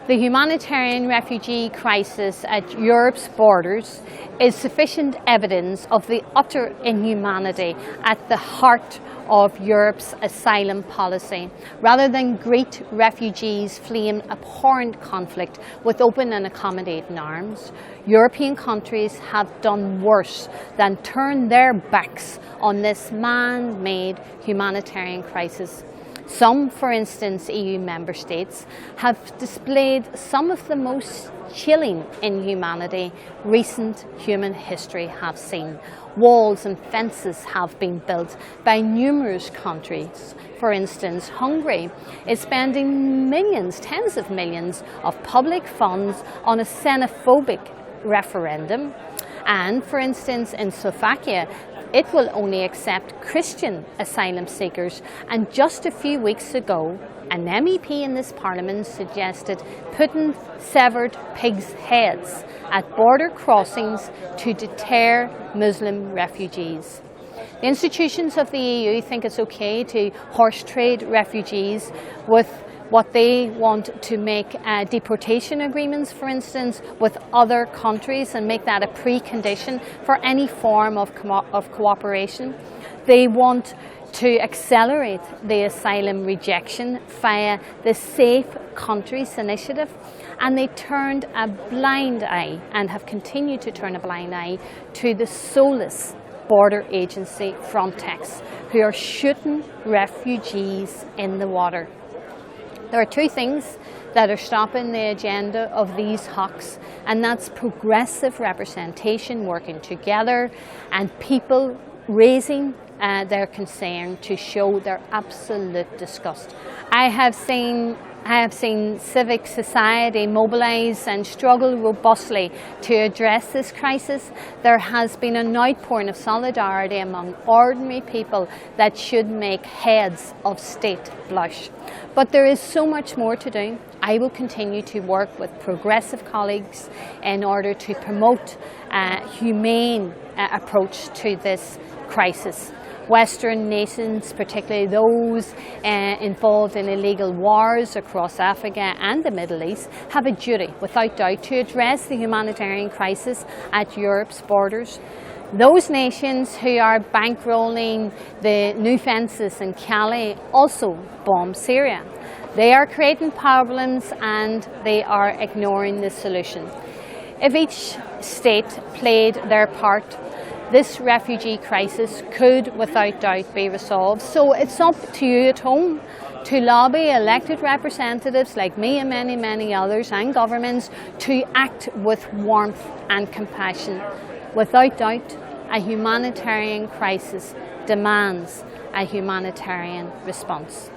The humanitarian refugee crisis at Europe's borders is sufficient evidence of the utter inhumanity at the heart of Europe's asylum policy. Rather than greet refugees fleeing abhorrent conflict with open and accommodating arms, European countries have done worse than turn their backs on this man-made humanitarian crisis. Some, for instance, EU member states, have displayed some of the most chilling inhumanity recent human history have seen. Walls and fences have been built by numerous countries. For instance, Hungary is spending millions, tens of millions of public funds on a xenophobic referendum. And, for instance, in Slovakia, it will only accept Christian asylum seekers, and just a few weeks ago an MEP in this parliament suggested putting severed pigs' heads at border crossings to deter Muslim refugees. The institutions of the EU think it's okay to horse trade refugees with what they want to make deportation agreements, for instance, with other countries and make that a precondition for any form of cooperation. They want to accelerate the asylum rejection via the Safe Countries initiative, and they turned a blind eye and have continued to turn a blind eye to the soulless border agency Frontex, who are shooting refugees in the water. There are two things that are stopping the agenda of these hawks, and that's progressive representation working together and people raising their concern to show their absolute disgust. I have seen civic society mobilise and struggle robustly to address this crisis. There has been an outpouring of solidarity among ordinary people that should make heads of state blush. But there is so much more to do. I will continue to work with progressive colleagues in order to promote a humane approach to this crisis. Western nations, particularly those involved in illegal wars across Africa and the Middle East, have a duty, without doubt, to address the humanitarian crisis at Europe's borders. Those nations who are bankrolling the new fences in Calais also bomb Syria. They are creating problems and they are ignoring the solution. If each state played their part, this refugee crisis could, without doubt, be resolved. So it's up to you at home to lobby elected representatives like me and many, many others, and governments, to act with warmth and compassion. Without doubt, a humanitarian crisis demands a humanitarian response.